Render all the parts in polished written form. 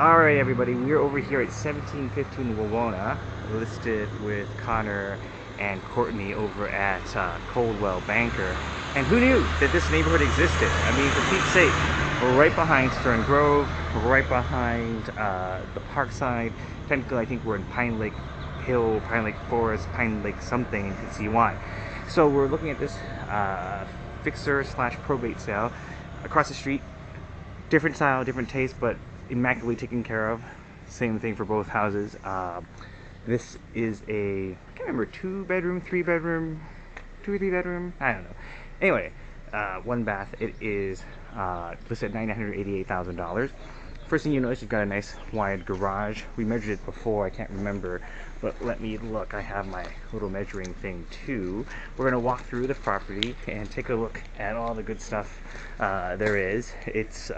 Alright everybody, we're over here at 1715 Wawona, listed with Connor and Courtney over at Coldwell Banker. And who knew that this neighborhood existed? I mean, for Pete's sake, we're right behind Stern Grove, we're right behind the Parkside. Technically, I think we're in Pine Lake Hill, Pine Lake Forest, Pine Lake something, you can see why. So we're looking at this fixer slash probate sale across the street. Different style, different taste, but immaculately taken care of. Same thing for both houses. This is a, I can't remember, 2-bedroom, 3-bedroom, 2 or 3 bedroom, I don't know. Anyway, 1 bath. It is listed at $988,000. First thing you notice, you've got a nice wide garage. We measured it before, I can't remember, but let me look. I have my little measuring thing too. We're going to walk through the property and take a look at all the good stuff there is. It's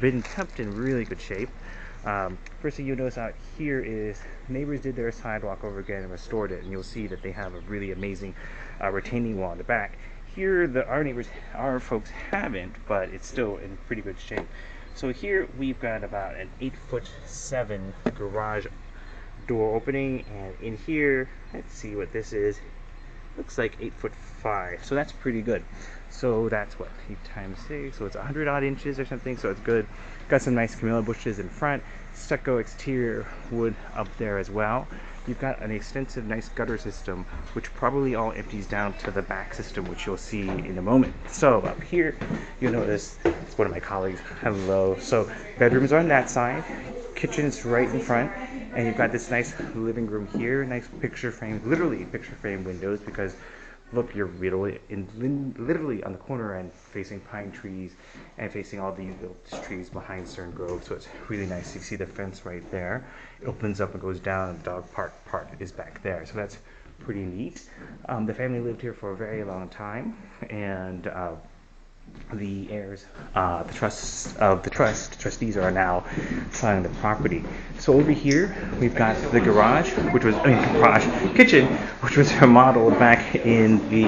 been kept in really good shape. First thing you'll notice out here is neighbors did their sidewalk over again and restored it, and you'll see that they have a really amazing retaining wall in the back. Here, our folks haven't, but it's still in pretty good shape. So here we've got about an 8'7" garage door opening, and in here, let's see what this is. Looks like 8'5", so that's pretty good. So that's what, 8 times 6, so it's 100 odd inches or something, so it's good. Got some nice camellia bushes in front, stucco exterior wood up there as well. You've got an extensive nice gutter system, which probably all empties down to the back system, which you'll see in a moment. So up here, you'll notice, it's one of my colleagues, hello. So bedrooms are on that side, kitchen's right in front, and you've got this nice living room here, nice picture frame, literally picture frame windows, because look, you're literally on the corner end, facing pine trees and facing all these trees behind Stern Grove. So it's really nice. You see the fence right there. It opens up and goes down. The dog park part is back there. So that's pretty neat. The family lived here for a very long time, and the heirs, the trustees are now selling the property. So over here we've got the garage, kitchen, which was remodeled back in the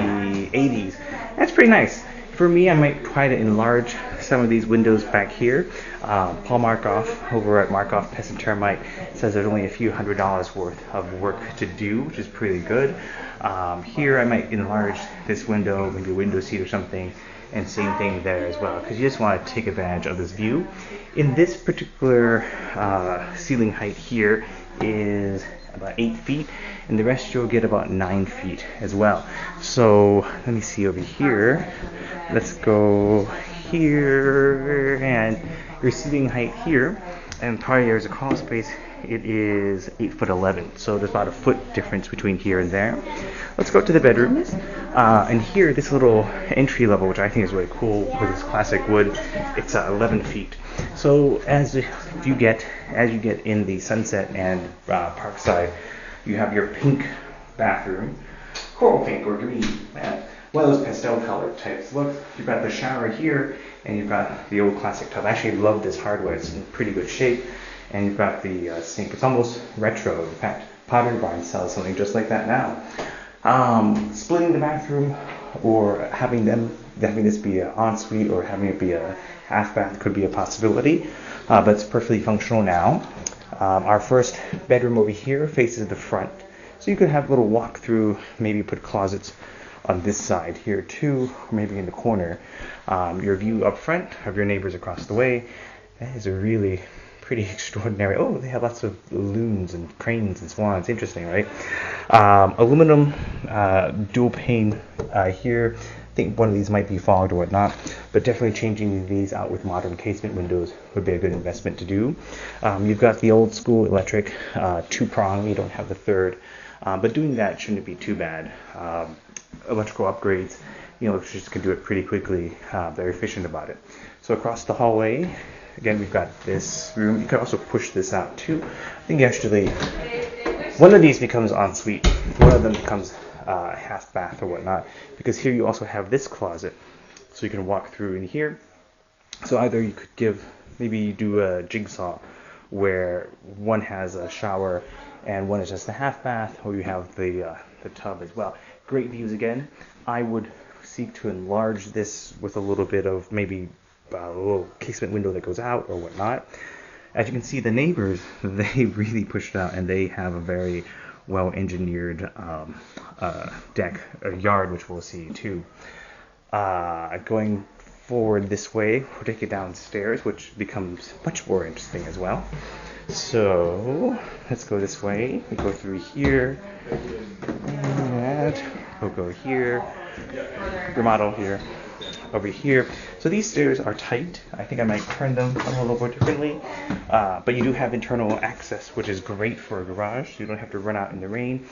80s. That's pretty nice. For me, I might try to enlarge some of these windows back here. Paul Markoff over at Markoff Pest and Termite says there's only a few $100s worth of work to do, which is pretty good. Here I might enlarge this window, maybe a window seat or something, and same thing there as well, because you just want to take advantage of this view. In this particular ceiling height here is about 8 feet, and the rest you'll get about 9 feet as well. So let me see over here. Let's go here, and your ceiling height here, and probably there's a crawl space. It is 8'11", so there's about a foot difference between here and there. Let's go to the bedrooms, and here, this little entry level, which I think is really cool with this classic wood, it's 11 feet. So as you get in the Sunset and Parkside, you have your pink bathroom, coral pink or green, one of those pastel colored types. Look, you've got the shower here, and you've got the old classic tub. I actually love this hardware. It's in pretty good shape. And you've got the sink. It's almost retro. In fact, Pottery Barn sells something just like that now. Splitting the bathroom, or having this be an ensuite, or having it be a half bath could be a possibility, but it's perfectly functional now. Our first bedroom over here faces the front, so you could have a little walk through, maybe put closets on this side here too, or maybe in the corner. Your view up front of your neighbors across the way, that is a really pretty extraordinary. Oh, they have lots of loons and cranes and swans. Interesting, right? Aluminum dual pane here. I think one of these might be fogged or whatnot, but definitely changing these out with modern casement windows would be a good investment to do. You've got the old school electric 2-prong. You don't have the third, but doing that shouldn't be too bad. Electrical upgrades, electricians can do it pretty quickly. They're efficient about it. So across the hallway, again, we've got this room. You can also push this out too. I think actually one of these becomes ensuite. One of them becomes half bath or whatnot, because here you also have this closet, so you can walk through in here. So either you could maybe do a jigsaw where one has a shower and one is just a half bath, or you have the tub as well. Great views again. I would seek to enlarge this with a little bit of maybe a little casement window that goes out or whatnot. As you can see, the neighbors, they really pushed it out, and they have a very well-engineered deck, or yard, which we'll see too. Going forward this way, we'll take it downstairs, which becomes much more interesting as well. So let's go this way. We go through here, and we'll go here, remodel here, over here. So these stairs are tight. I think I might turn them a little bit differently, but you do have internal access, which is great for a garage. So you don't have to run out in the rain.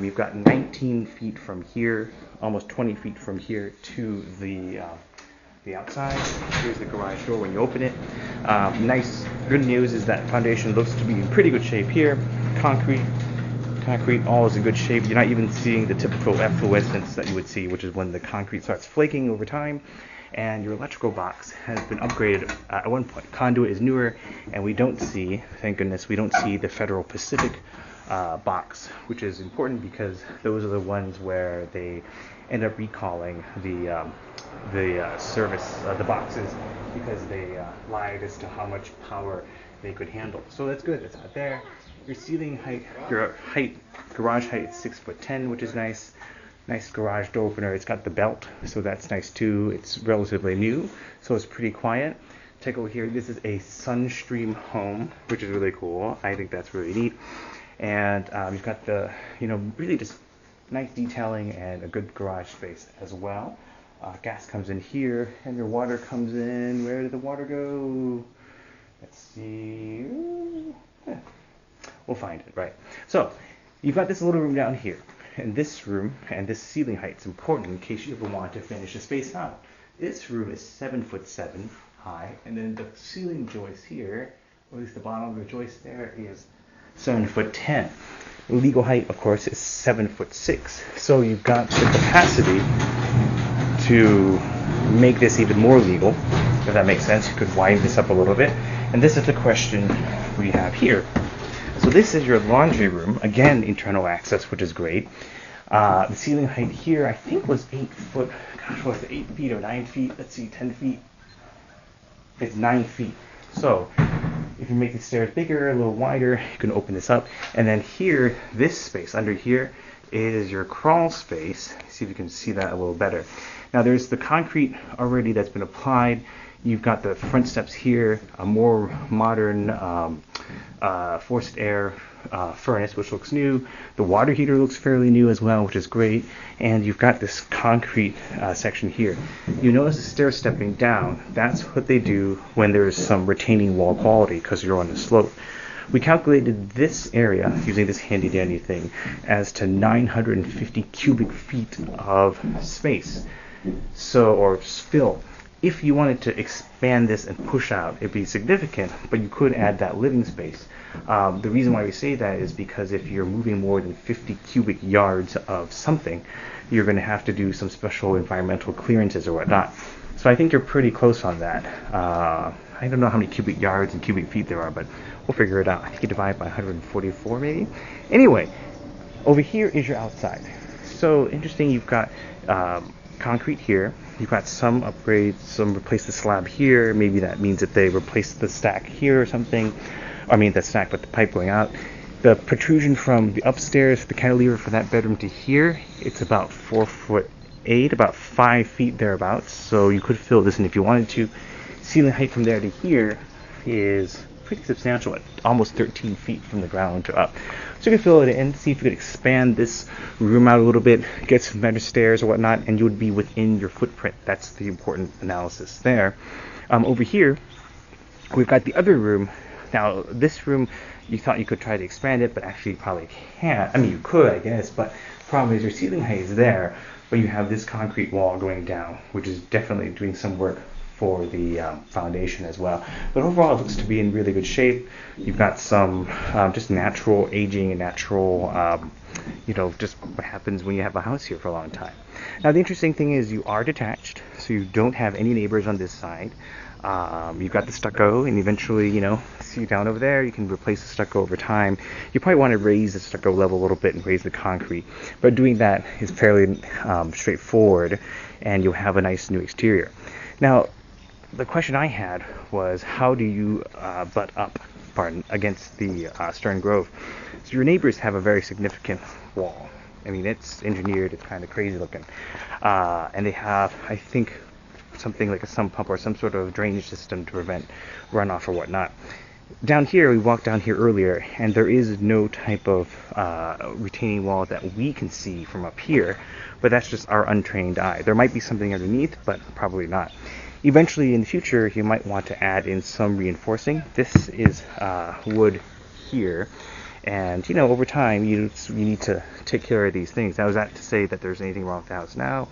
You've got 19 feet from here, almost 20 feet from here to the outside. Here's the garage door when you open it. Nice, good news is that foundation looks to be in pretty good shape here. Concrete, all is in good shape. You're not even seeing the typical efflorescence that you would see, which is when the concrete starts flaking over time. And your electrical box has been upgraded at one point. Conduit is newer, and we don't see, thank goodness, we don't see the Federal Pacific box, which is important because those are the ones where they end up recalling the service, the boxes, because they lied as to how much power they could handle. So that's good. It's not there. Your ceiling height, garage height is 6'10", which is nice. Nice garage door opener. It's got the belt, so that's nice too. It's relatively new, so it's pretty quiet. Take over here. This is a Sunstream home, which is really cool. I think that's really neat. And you've got the, really just nice detailing and a good garage space as well. Gas comes in here, and your water comes in. Where did the water go? Let's see. We'll find it, right? So you've got this little room down here. And this room and this ceiling height is important in case you ever want to finish the space out. This room is 7'7" high, and then the ceiling joist here, or at least the bottom of the joist there, is 7'10". Legal height, of course, is 7'6". So you've got the capacity to make this even more legal, if that makes sense. You could widen this up a little bit. And this is the question we have here. So this is your laundry room. Again, internal access, which is great. The ceiling height here, I think, was 8 foot. Gosh, was it 8 feet or 9 feet? Let's see, 10 feet. It's 9 feet. So if you make the stairs bigger, a little wider, you can open this up. And then here, this space under here is your crawl space. See if you can see that a little better. Now there's the concrete already that's been applied. You've got the front steps here, a more modern forced air furnace, which looks new. The water heater looks fairly new as well, which is great. And you've got this concrete section here. You notice the stairs stepping down. That's what they do when there's some retaining wall quality, because you're on the slope. We calculated this area, using this handy dandy thing, as to 950 cubic feet of space, or fill. If you wanted to expand this and push out, it'd be significant, but you could add that living space. The reason why we say that is because if you're moving more than 50 cubic yards of something, you're going to have to do some special environmental clearances or whatnot. So I think you're pretty close on that. I don't know how many cubic yards and cubic feet there are, but we'll figure it out. I think you divide by 144 maybe. Anyway, over here is your outside. So interesting, you've got concrete here. You've got some upgrades, some replace the slab here. Maybe that means that they replaced the stack here or something. I mean the stack, but the pipe going out. The protrusion from the upstairs, the cantilever for that bedroom to here, it's about 4'8", about 5 feet thereabouts. So you could fill this in if you wanted to. Ceiling height from there to here is pretty substantial, at almost 13 feet from the ground to up. So you can fill it in, see if you could expand this room out a little bit, get some better stairs or whatnot, and you would be within your footprint. That's the important analysis there. Over here, we've got the other room. Now, this room, you thought you could try to expand it, but actually you probably can't. I mean, you could, I guess, but the problem is your ceiling height is there, but you have this concrete wall going down, which is definitely doing some work for the foundation as well. But overall, it looks to be in really good shape. You've got some just natural aging and natural, just what happens when you have a house here for a long time. Now, the interesting thing is you are detached, so you don't have any neighbors on this side. You've got the stucco, and eventually, see down over there, you can replace the stucco over time. You probably want to raise the stucco level a little bit and raise the concrete, but doing that is fairly straightforward, and you'll have a nice new exterior. Now, the question I had was, how do you butt up part against the Stern Grove. So your neighbors have a very significant wall. I mean, it's engineered, it's kind of crazy looking. And they have, I think, something like a sump pump or some sort of drainage system to prevent runoff or whatnot. Down here, we walked down here earlier, and there is no type of retaining wall that we can see from up here, but that's just our untrained eye. There might be something underneath, but probably not. Eventually, in the future, you might want to add in some reinforcing. This is wood here, and you know, over time, you need to take care of these things. Now, is that to say that there's anything wrong with the house now?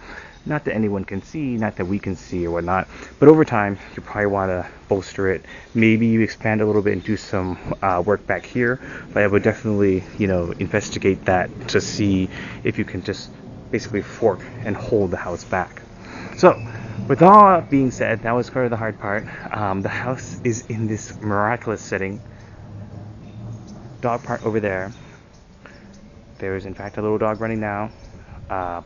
Not that anyone can see, not that we can see or whatnot, but over time you probably want to bolster it. Maybe you expand a little bit and do some work back here, but I would definitely, you know, investigate that to see if you can just basically fork and hold the house back. So with all that being said, that was kind of the hard part. The house is in this miraculous setting. Dog park over there. There is in fact a little dog running now.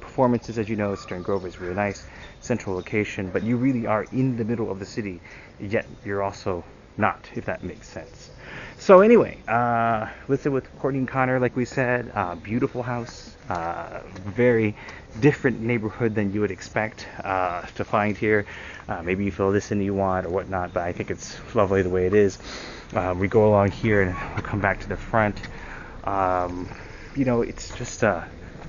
Performances, as you know, Stern Grove is really nice, central location, but you really are in the middle of the city, yet you're also not, if that makes sense. So anyway, listed with Courtney and Conner, like we said, beautiful house, very different neighborhood than you would expect to find here. Maybe you feel this and you want or whatnot, but I think it's lovely the way it is. We go along here and we'll come back to the front. You know, it's just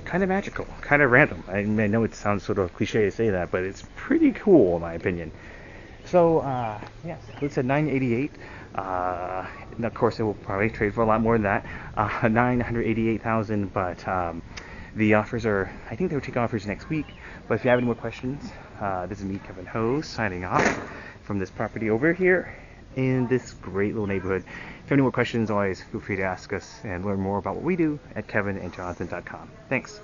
kind of magical, kind of random. I know it sounds sort of cliche to say that, but it's pretty cool in my opinion. So yes, it's at $988. And of course, it will probably trade for a lot more than that, $988,000. But the offers are, I think they will take offers next week. But if you have any more questions, this is me, K.Ho, signing off from this property over here in this great little neighborhood. If you have any more questions, always feel free to ask us and learn more about what we do at kevinandjonathan.com. Thanks.